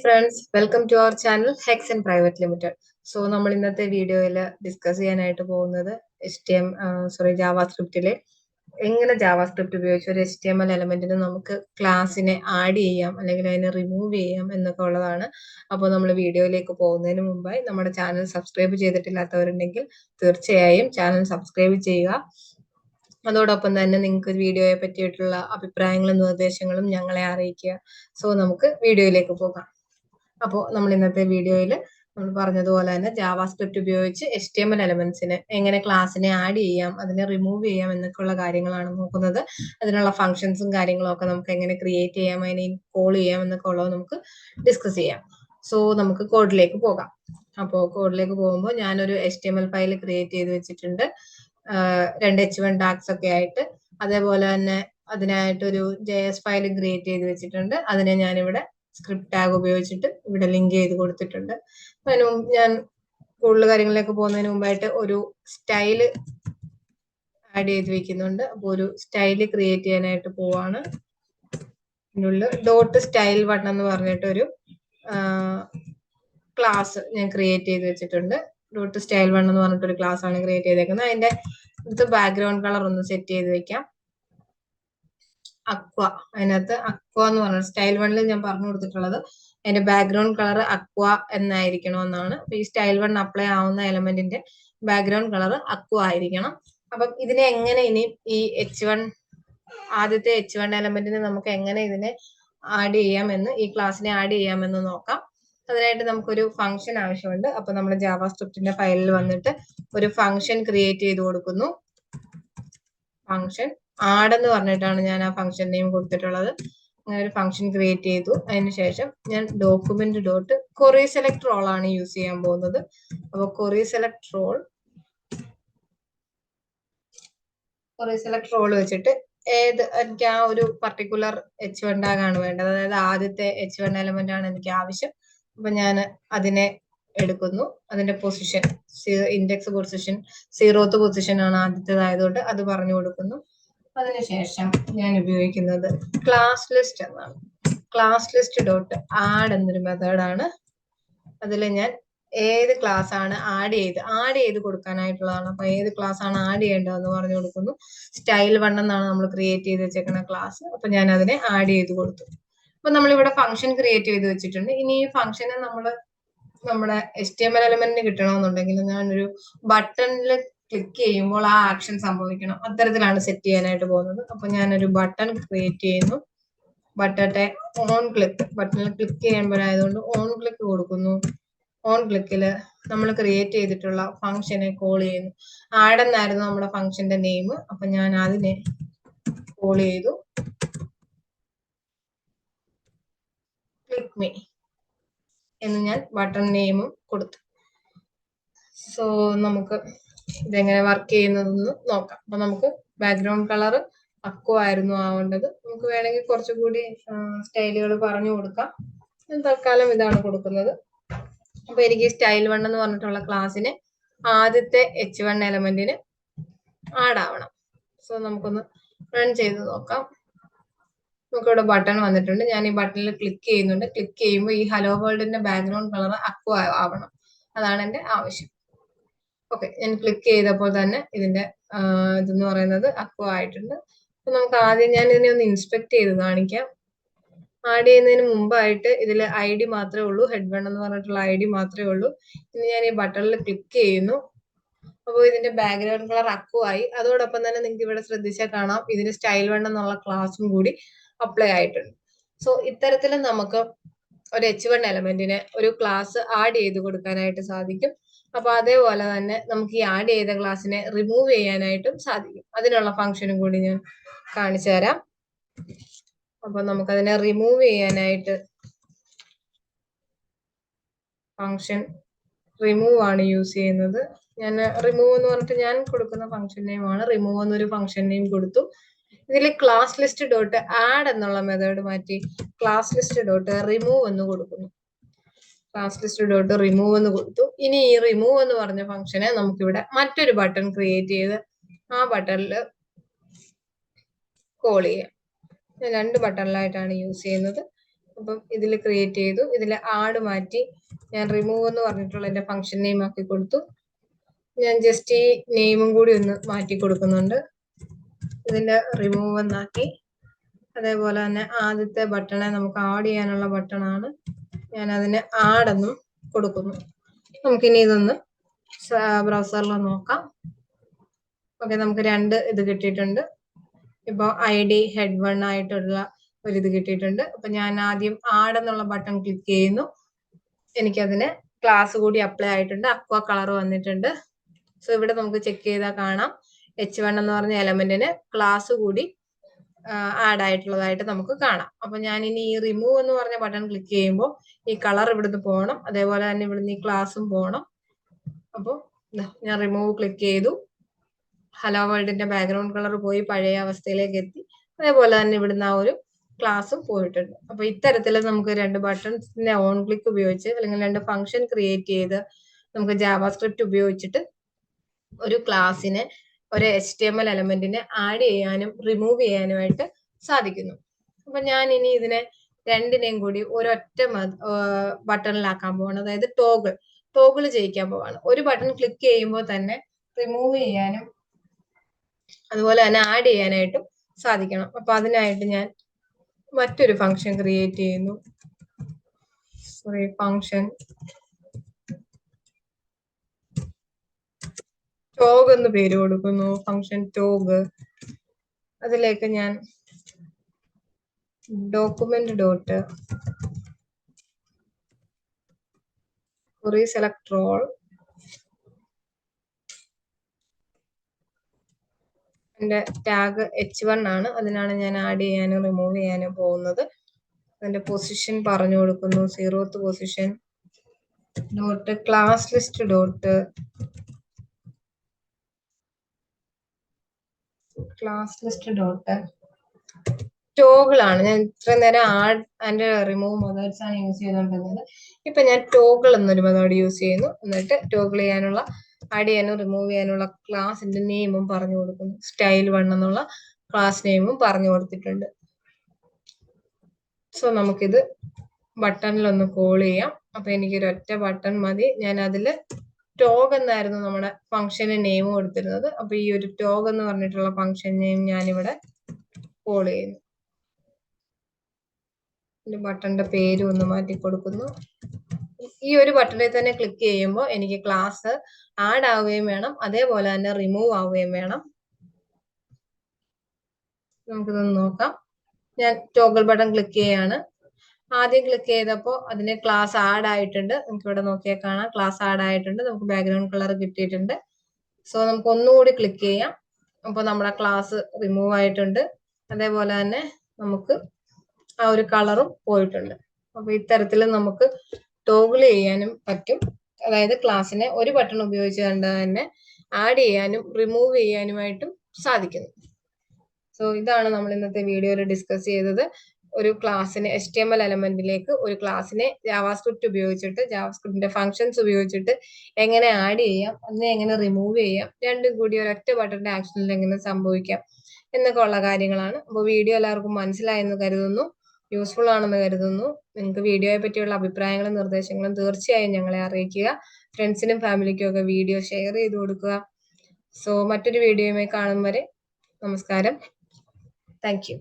friends, welcome to our channel Hexcent Private Limited. So നമ്മൾ ഇന്നത്തെ വീഡിയോയിൽ ഡിസ്കസ് ചെയ്യാനായിട്ട് പോകുന്നത് ജാവാസ്ക്രിപ്റ്റിലെ എങ്ങനെ ജാവാസ്ക്രിപ്റ്റ് ഉപയോഗിച്ച് ഒരു HTML എലമെന്റിന് നമുക്ക് ക്ലാസ്സിനെ ആഡ് ചെയ്യാം അല്ലെങ്കിൽ അതിനെ റിമൂവ് ചെയ്യാം എന്നൊക്കെ ഉള്ളതാണ്. അപ്പോൾ നമ്മൾ വീഡിയോയിലേക്ക് പോകുന്നതിന് മുമ്പായി നമ്മുടെ ചാനൽ സബ്സ്ക്രൈബ് ചെയ്തിട്ടില്ലാത്തവരുണ്ടെങ്കിൽ തീർച്ചയായും ചാനൽ സബ്സ്ക്രൈബ് ചെയ്യുക. അതോടൊപ്പം തന്നെ നിങ്ങൾക്ക് വീഡിയോയെ പറ്റിയിട്ടുള്ള അഭിപ്രായങ്ങളും നിർദ്ദേശങ്ങളും ഞങ്ങളെ അറിയിക്കുക. സോ നമുക്ക് വീഡിയോയിലേക്ക് പോകാം. അപ്പോൾ നമ്മൾ ഇന്നത്തെ വീഡിയോയിൽ നമ്മൾ പറഞ്ഞതുപോലെ തന്നെ ജാവാസ്ക്രിപ്റ്റ് ഉപയോഗിച്ച് HTML എലമെന്റ്സിന് എങ്ങനെ ക്ലാസ്സിനെ ആഡ് ചെയ്യാം, അതിനെ റിമൂവ് ചെയ്യാം എന്നൊക്കെയുള്ള കാര്യങ്ങളാണ് നോക്കുന്നത്. അതിനുള്ള ഫംഗ്ഷൻസും കാര്യങ്ങളും ഒക്കെ നമുക്ക് എങ്ങനെ ക്രിയേറ്റ് ചെയ്യാം, അതിനെ കോൾ ചെയ്യാം എന്നൊക്കെ ഉള്ളത് നമുക്ക് ഡിസ്കസ് ചെയ്യാം. സോ നമുക്ക് കോഡിലേക്ക് പോകാം. അപ്പോൾ കോഡിലേക്ക് പോകുമ്പോൾ ഞാനൊരു HTML ഫയൽ ക്രിയേറ്റ് ചെയ്ത് വെച്ചിട്ടുണ്ട്. 2 H1 ടാഗ്സ് ഒക്കെ ആയിട്ട്. അതേപോലെ തന്നെ അതിനായിട്ടൊരു JS ഫയൽ ക്രിയേറ്റ് ചെയ്ത് വെച്ചിട്ടുണ്ട്. അതിനെ ഞാനിവിടെ സ്ക്രിപ്റ്റ് ടാഗ് ഉപയോഗിച്ചിട്ട് ഇവിടെ ലിങ്ക് ചെയ്ത് കൊടുത്തിട്ടുണ്ട്. അതിന് ഞാൻ കൂടുതൽ കാര്യങ്ങളിലേക്ക് പോകുന്നതിന് മുമ്പായിട്ട് ഒരു സ്റ്റൈല് ആഡ് ചെയ്ത് വെക്കുന്നുണ്ട്. അപ്പോൾ ഒരു സ്റ്റൈല് ക്രിയേറ്റ് ചെയ്യാനായിട്ട് പോവാണ്. ഇതിനുള്ളിൽ ഡോട്ട് സ്റ്റൈൽ വൺ എന്ന് പറഞ്ഞിട്ടൊരു ക്ലാസ് ഞാൻ ക്രിയേറ്റ് ചെയ്ത് വെച്ചിട്ടുണ്ട്. ഡോട്ട് സ്റ്റൈൽ വൺ എന്ന് പറഞ്ഞിട്ടൊരു ക്ലാസ് ആണ് ക്രിയേറ്റ് ചെയ്തേക്കുന്നത്. അതിന്റെ ഇത് ബാക്ക്ഗ്രൗണ്ട് കളർ ഒന്ന് സെറ്റ് ചെയ്ത് വെക്കാം. അക്വ, അതിനകത്ത് അക്വ എന്ന് പറഞ്ഞ സ്റ്റൈൽ വണ്ണിൽ ഞാൻ പറഞ്ഞു കൊടുത്തിട്ടുള്ളത് അതിന്റെ ബാക്ക്ഗ്രൗണ്ട് കളർ അക്വ എന്നായിരിക്കണമെന്നാണ്. അപ്പൊ ഈ സ്റ്റൈൽ വൺ അപ്ലൈ ആവുന്ന എലമെന്റിന്റെ ബാക്ക്ഗ്രൗണ്ട് കളർ അക്വ ആയിരിക്കണം. അപ്പം ഇതിനെ എങ്ങനെ ഇനി ഈ ആദ്യത്തെ H1 എലമെന്റിന് നമുക്ക് എങ്ങനെ ഇതിനെ ആഡ് ചെയ്യാമെന്ന്, ഈ ക്ലാസ്സിനെ ആഡ് ചെയ്യാമെന്ന് നോക്കാം. അതിനായിട്ട് നമുക്കൊരു ഫംഗ്ഷൻ ആവശ്യമുണ്ട്. അപ്പൊ നമ്മൾ ജാവാസ്ക്രിപ്റ്റിന്റെ ഫയലിൽ വന്നിട്ട് ഒരു ഫംഗ്ഷൻ ക്രിയേറ്റ് ചെയ്ത് കൊടുക്കുന്നു. ഫംഗ്ഷൻ ആഡ് എന്ന് പറഞ്ഞിട്ടാണ് ഞാൻ ആ ഫംഗ്ഷൻ നെയിം കൊടുത്തിട്ടുള്ളത്. അങ്ങനെ ഒരു ഫംഗ്ഷൻ ക്രിയേറ്റ് ചെയ്തു. അതിനുശേഷം ഞാൻ document dot query select role ആണ് യൂസ് ചെയ്യാൻ പോകുന്നത്. അപ്പൊ ക്വറി സെലക്ട് റോൾ വെച്ചിട്ട് എനിക്ക് ആ ഒരു പർട്ടിക്കുലർ H1 ടാഗ് ആണ് വേണ്ടത്. അതായത് ആദ്യത്തെ H1 എലമെന്റ് ആണ് എനിക്ക് ആവശ്യം. അപ്പൊ ഞാൻ അതിനെ എടുക്കുന്നു. അതിന്റെ position index position 0th position ആണ് ആദ്യത്തേതായതുകൊണ്ട് അത് പറഞ്ഞു കൊടുക്കുന്നു. അതിനുശേഷം ഞാൻ ഉപയോഗിക്കുന്നത് ക്ലാസ് ലിസ്റ്റ് എന്നാണ്. ക്ലാസ് ലിസ്റ്റ് ഡോട്ട് ആഡ് എന്നൊരു മെത്തേഡാണ്. അതിൽ ഞാൻ ഏത് ക്ലാസ് ആണ് ആഡ് ചെയ്ത് കൊടുക്കാനായിട്ടുള്ളതാണ്. അപ്പൊ ഏത് ക്ലാസ് ആണ് ആഡ് ചെയ്യേണ്ടതെന്ന് പറഞ്ഞു കൊടുക്കുന്നു. സ്റ്റൈൽ വൺ എന്നാണ് നമ്മൾ ക്രിയേറ്റ് ചെയ്ത് വെച്ചേക്കുന്ന ക്ലാസ്. അപ്പൊ ഞാൻ അതിനെ ആഡ് ചെയ്ത് കൊടുത്തു. അപ്പൊ നമ്മളിവിടെ ഫംഗ്ഷൻ ക്രിയേറ്റ് ചെയ്ത് വെച്ചിട്ടുണ്ട്. ഇനി ഈ ഫംഗ്ഷനെ നമ്മുടെ HTML എലമെന്റിന് കിട്ടണമെന്നുണ്ടെങ്കിൽ ഞാനൊരു ബട്ടണിൽ ക്ലിക്ക് ചെയ്യുമ്പോൾ ആ ആക്ഷൻ സംഭവിക്കണം. അത്തരത്തിലാണ് സെറ്റ് ചെയ്യാനായിട്ട് പോകുന്നത്. അപ്പൊ ഞാനൊരു ബട്ടൺ ക്രിയേറ്റ് ചെയ്യുന്നു. ബട്ടണിൽ ക്ലിക്ക് ചെയ്യുമ്പോഴായതുകൊണ്ട് ഓൺ ക്ലിക്ക് കൊടുക്കുന്നു. ഓൺ ക്ലിക്കിൽ നമ്മൾ ക്രിയേറ്റ് ചെയ്തിട്ടുള്ള ഫംഗ്ഷനെ കോൾ ചെയ്യുന്നു. ആഡ് എന്നായിരുന്നു നമ്മുടെ ഫംഗ്ഷന്റെ നെയിം. അപ്പൊ ഞാൻ അതിനെ കോൾ ചെയ്തു. ക്ലിക്ക് മീ എന്ന് ഞാൻ ബട്ടൺ നെയിമും കൊടുത്തു. സോ നമുക്ക് ഇതെങ്ങനെ വർക്ക് ചെയ്യുന്നതെന്ന് നോക്കാം. അപ്പൊ നമുക്ക് ബാക്ക്ഗ്രൗണ്ട് കളർ അക്വ ആയിരുന്നു ആവേണ്ടത്. നമുക്ക് വേണമെങ്കിൽ കുറച്ചുകൂടി സ്റ്റൈലുകൾ പറഞ്ഞു കൊടുക്കാം. തൽക്കാലം ഇതാണ് കൊടുക്കുന്നത്. അപ്പൊ എനിക്ക് സ്റ്റൈൽ വൺ എന്ന് പറഞ്ഞിട്ടുള്ള ക്ലാസ്സിന് ആദ്യത്തെ H1 എലമെന്റിന് ആഡ് ആവണം. സോ നമുക്കൊന്ന് റൺ ചെയ്ത് നോക്കാം. നമുക്കിവിടെ ബട്ടൺ വന്നിട്ടുണ്ട്. ഞാൻ ഈ ബട്ടണിൽ ക്ലിക്ക് ചെയ്യുന്നുണ്ട്. ക്ലിക്ക് ചെയ്യുമ്പോൾ ഈ ഹലോ വേൾഡിന്റെ ബാക്ക്ഗ്രൗണ്ട് കളർ അക്വ ആവണം. അതാണ് എന്റെ ആവശ്യം. ഓക്കെ, ഞാൻ ക്ലിക്ക് ചെയ്തപ്പോൾ തന്നെ ഇതിന്റെ ഇതെന്ന് പറയുന്നത് അക്വ ആയിട്ടുണ്ട്. അപ്പൊ നമുക്ക് ആദ്യം ഞാൻ ഇതിനെ ഒന്ന് ഇൻസ്പെക്ട് ചെയ്ത് കാണിക്കാം. ആഡ് ചെയ്യുന്നതിന് മുമ്പായിട്ട് ഇതിൽ ID മാത്രമേ ഉള്ളൂ. ഹെഡ് വൺ എന്ന് പറഞ്ഞിട്ടുള്ള ID മാത്രമേ ഉള്ളൂ. ഇനി ഞാൻ ഈ ബട്ടണിൽ ക്ലിക്ക് ചെയ്യുന്നു. അപ്പോൾ ഇതിന്റെ ബാക്ക്ഗ്രൗണ്ട് കളർ അക്വ ആയി. അതോടൊപ്പം തന്നെ നിങ്ങൾക്ക് ഇവിടെ ശ്രദ്ധിച്ചാൽ കാണാം ഇതിന് സ്റ്റൈൽ വൺ എന്നുള്ള ക്ലാസും കൂടി അപ്ലൈ ആയിട്ടുണ്ട്. സോ ഇത്തരത്തിൽ നമുക്ക് ഒരു H1 എലമെന്റിന് ഒരു ക്ലാസ് ആഡ് ചെയ്ത് കൊടുക്കാനായിട്ട് സാധിക്കും. അപ്പൊ അതേപോലെ തന്നെ നമുക്ക് ഈ ആഡ് ചെയ്ത ക്ലാസ്സിനെ റിമൂവ് ചെയ്യാനായിട്ടും സാധിക്കും. അതിനുള്ള ഫംഗ്ഷനും കൂടി ഞാൻ കാണിച്ചു തരാം. അപ്പൊ നമുക്കതിനെ റിമൂവ് ചെയ്യാനായിട്ട് ഫംഗ്ഷൻ റിമൂവ് ആണ് യൂസ് ചെയ്യുന്നത്. ഞാൻ റിമൂവ് എന്ന് പറഞ്ഞിട്ട് ഞാൻ കൊടുക്കുന്ന ഫംഗ്ഷൻ നെയിം ആണ്. റിമൂവ് എന്നൊരു ഫംഗ്ഷൻ നെയിം കൊടുത്തു. ഇതിൽ ക്ലാസ് ലിസ്റ്റ് ഡോട്ട് ആഡ് എന്നുള്ള മെത്തേഡ് മാറ്റി ക്ലാസ് ലിസ്റ്റ് ഡോട്ട് റിമൂവ് എന്ന് കൊടുക്കുന്നു. ക്ലാസ് ലിസ്റ്റ് ഡോട്ട് റിമൂവ് എന്ന് കൊടുത്തു. ഇനി ഈ റിമൂവ് എന്ന് പറഞ്ഞ ഫംഗ്ഷനെ നമുക്കിവിടെ മറ്റൊരു ബട്ടൺ ക്രിയേറ്റ് ചെയ്ത് ആ ബട്ടണിൽ കോൾ ചെയ്യാം. ഞാൻ 2 ബട്ടണിലായിട്ടാണ് യൂസ് ചെയ്യുന്നത്. അപ്പം ഇതിൽ ക്രിയേറ്റ് ചെയ്തു. ഇതിൽ ആഡ് മാറ്റി ഞാൻ റിമൂവ് എന്ന് പറഞ്ഞിട്ടുള്ള എൻ്റെ ഫംഗ്ഷൻ നെയിം ആക്കി കൊടുത്തു. ഞാൻ ജസ്റ്റ് ഈ നെയിമും കൂടി ഒന്ന് മാറ്റി കൊടുക്കുന്നുണ്ട്. ഇതിന്റെ റിമൂവ് എന്നാക്കി. അതേപോലെ തന്നെ ആദ്യത്തെ ബട്ടണെ നമുക്ക് ആഡ് ചെയ്യാനുള്ള ബട്ടണാണ്. ഞാൻ അതിന് ആഡ് എന്നും കൊടുക്കുന്നു. നമുക്കിനി ഇതൊന്ന് ബ്രൗസറിൽ നോക്കാം. ഓക്കെ, നമുക്ക് 2 ഇത് കിട്ടിയിട്ടുണ്ട്. ഇപ്പോൾ ID ഹെഡ് 1 ആയിട്ടുള്ള ഒരു ഇത് കിട്ടിയിട്ടുണ്ട്. അപ്പൊ ഞാൻ ആദ്യം ആഡ് എന്നുള്ള ബട്ടൺ ക്ലിക്ക് ചെയ്യുന്നു. എനിക്കതിന് ക്ലാസ് കൂടി അപ്ലൈ ആയിട്ടുണ്ട്. അക്വ കളർ വന്നിട്ടുണ്ട്. സോ ഇവിടെ നമുക്ക് ചെക്ക് ചെയ്താൽ കാണാം H1 എന്ന് പറഞ്ഞ എലമെന്റിന് ക്ലാസ് കൂടി ആഡ് ആയിട്ടുള്ളതായിട്ട് നമുക്ക് കാണാം. അപ്പൊ ഞാൻ ഇനി ഈ റിമൂവ് എന്ന് പറഞ്ഞ ബട്ടൺ ക്ലിക്ക് ചെയ്യുമ്പോൾ ഈ കളർ ഇവിടുന്ന് പോകണം. അതേപോലെ തന്നെ ഇവിടുന്ന് ഈ ക്ലാസ്സും പോകണം. അപ്പോൾ ഞാൻ റിമൂവ് ക്ലിക്ക് ചെയ്തു. ഹലോ വേൾഡിന്റെ ബാക്ക്ഗ്രൗണ്ട് കളർ പോയി പഴയ അവസ്ഥയിലേക്ക് എത്തി. അതേപോലെ തന്നെ ഇവിടുന്ന് ആ ഒരു ക്ലാസ്സും പോയിട്ടുണ്ട്. അപ്പൊ ഇത്തരത്തിൽ നമുക്ക് 2 ബട്ടൺസിന്റെ ഓൺ ക്ലിക്ക് ഉപയോഗിച്ച് അല്ലെങ്കിൽ 2 ഫംഗ്ഷൻ ക്രിയേറ്റ് ചെയ്ത് നമുക്ക് ജാവാസ്ക്രിപ്റ്റ് ഉപയോഗിച്ചിട്ട് ഒരു ക്ലാസ്സിനെ ഒരു HTML എലമെന്റിനെ ആഡ് ചെയ്യാനും റിമൂവ് ചെയ്യാനുമായിട്ട് സാധിക്കുന്നു. അപ്പൊ ഞാൻ ഇനി ഇതിനെ രണ്ടിനെയും കൂടി ഒരൊറ്റ ബട്ടണിലാക്കാൻ പോവാണ്. അതായത് ടോഗിൾ ചെയ്യിക്കാൻ പോവാണ്. ഒരു ബട്ടൺ ക്ലിക്ക് ചെയ്യുമ്പോൾ തന്നെ റിമൂവ് ചെയ്യാനും അതുപോലെ തന്നെ ആഡ് ചെയ്യാനായിട്ടും സാധിക്കണം. അപ്പൊ അതിനായിട്ട് ഞാൻ മറ്റൊരു ഫംഗ്ഷൻ ക്രിയേറ്റ് ചെയ്യുന്നു. ഫംഗ്ഷൻ ടോഗ് എന്ന് പേര് കൊടുക്കുന്നു. ഫംഗ്ഷൻ ടോഗ്. അതിലേക്ക് ഞാൻ document dot query select role എൻ്റെ ടാഗ് H1 ആണ്. അതിനാണ് ഞാൻ ആഡ് ചെയ്യാനും റിമൂവ് ചെയ്യാനും പോകുന്നത്. അതിന്റെ പൊസിഷൻ പറഞ്ഞു കൊടുക്കുന്നു. 0th position dot class list dot toggle ആണ്. ഞാൻ ഇത്രയും നേരം ആഡ് ആൻഡ് റിമൂവ് മെത്തേഡ്സ് ആണ് യൂസ് ചെയ്തുകൊണ്ടിരുന്നത്. ഇപ്പൊ ഞാൻ ടോഗിൾ എന്നൊരു മെത്തേഡ് യൂസ് ചെയ്യുന്നു. എന്നിട്ട് ടോഗിൾ ചെയ്യാനുള്ള ആഡ് ചെയ്യാനും റിമൂവ് ചെയ്യാനുള്ള ക്ലാസിന്റെ നെയിമും പറഞ്ഞു കൊടുക്കുന്നു. സ്റ്റൈൽ 1 എന്നുള്ള ക്ലാസ് നെയിമും പറഞ്ഞു കൊടുത്തിട്ടുണ്ട്. സോ നമുക്കിത് ബട്ടണിലൊന്ന് കോൾ ചെയ്യാം. അപ്പൊ എനിക്കൊരു ഒറ്റ ബട്ടൺ മതി. ഞാൻ അതിൽ ടോഗ് എന്നായിരുന്നു നമ്മുടെ ഫംഗ്ഷന് നെയിം കൊടുത്തിരുന്നത്. അപ്പൊ ഈ ഒരു ടോഗ് എന്ന് പറഞ്ഞിട്ടുള്ള ഫംഗ്ഷൻ നെയിം ഞാനിവിടെ കോൾ ചെയ്യുന്നു. ബട്ടന്റെ പേര് ഒന്ന് മാറ്റി കൊടുക്കുന്നു. ഈ ഒരു ബട്ടണിൽ തന്നെ ക്ലിക്ക് ചെയ്യുമ്പോൾ എനിക്ക് ക്ലാസ് ആഡ് ആവുകയും വേണം, അതേപോലെ തന്നെ റിമൂവ് ആവുകയും വേണം. നമുക്കിതൊന്ന് നോക്കാം. ഞാൻ ടോഗിൾ ബട്ടൺ ക്ലിക്ക് ചെയ്യാണ്. ആദ്യം ക്ലിക്ക് ചെയ്തപ്പോൾ അതിന് ക്ലാസ് ആഡ് ആയിട്ടുണ്ട്. നമുക്ക് ഇവിടെ നോക്കിയാൽ കാണാം ക്ലാസ് ആഡ് ആയിട്ടുണ്ട്. നമുക്ക് ബാക്ക്ഗ്രൗണ്ട് കളർ കിട്ടിയിട്ടുണ്ട്. സോ നമുക്ക് ഒന്നുകൂടി ക്ലിക്ക് ചെയ്യാം. അപ്പോൾ നമ്മുടെ ക്ലാസ് റിമൂവ് ആയിട്ടുണ്ട്. അതേപോലെ തന്നെ നമുക്ക് ആ ഒരു കളറും പോയിട്ടുണ്ട്. അപ്പൊ ഇത്തരത്തിൽ നമുക്ക് ടോഗിൾ ചെയ്യാനും പറ്റും. അതായത് ക്ലാസ്സിനെ ഒരു ബട്ടൺ ഉപയോഗിച്ചുകൊണ്ട് തന്നെ ആഡ് ചെയ്യാനും റിമൂവ് ചെയ്യാനുമായിട്ടും സാധിക്കുന്നു. സോ ഇതാണ് നമ്മൾ ഇന്നത്തെ വീഡിയോയിൽ ഡിസ്കസ് ചെയ്തത്. ഒരു ക്ലാസ്സിനെ HTML എലമെന്റിലേക്ക് ഒരു ക്ലാസ്സിനെ ജാവാസ്ക്രിപ്റ്റ് ഉപയോഗിച്ചിട്ട് ജാവാസ്ക്രിപ്റ്റിന്റെ ഫംഗ്ഷൻസ് ഉപയോഗിച്ചിട്ട് എങ്ങനെ ആഡ് ചെയ്യാം, അതിനെ എങ്ങനെ റിമൂവ് ചെയ്യാം, രണ്ടും കൂടി ഒരൊറ്റ ബട്ടന്റെ ആക്ഷനിൽ എങ്ങനെ സംഭവിക്കാം എന്നൊക്കെ ഉള്ള കാര്യങ്ങളാണ്. അപ്പോൾ വീഡിയോ എല്ലാവർക്കും മനസ്സിലായെന്ന് കരുതുന്നു, യൂസ്ഫുൾ ആണെന്ന് കരുതുന്നു. നിങ്ങൾക്ക് വീഡിയോയെ പറ്റിയുള്ള അഭിപ്രായങ്ങളും നിർദ്ദേശങ്ങളും തീർച്ചയായും ഞങ്ങളെ അറിയിക്കുക. ഫ്രണ്ട്സിനും ഫാമിലിക്കും ഒക്കെ വീഡിയോ ഷെയർ ചെയ്ത് കൊടുക്കുക. സോ മറ്റൊരു വീഡിയോയുമായി കാണും വരെ നമസ്കാരം. Thank you.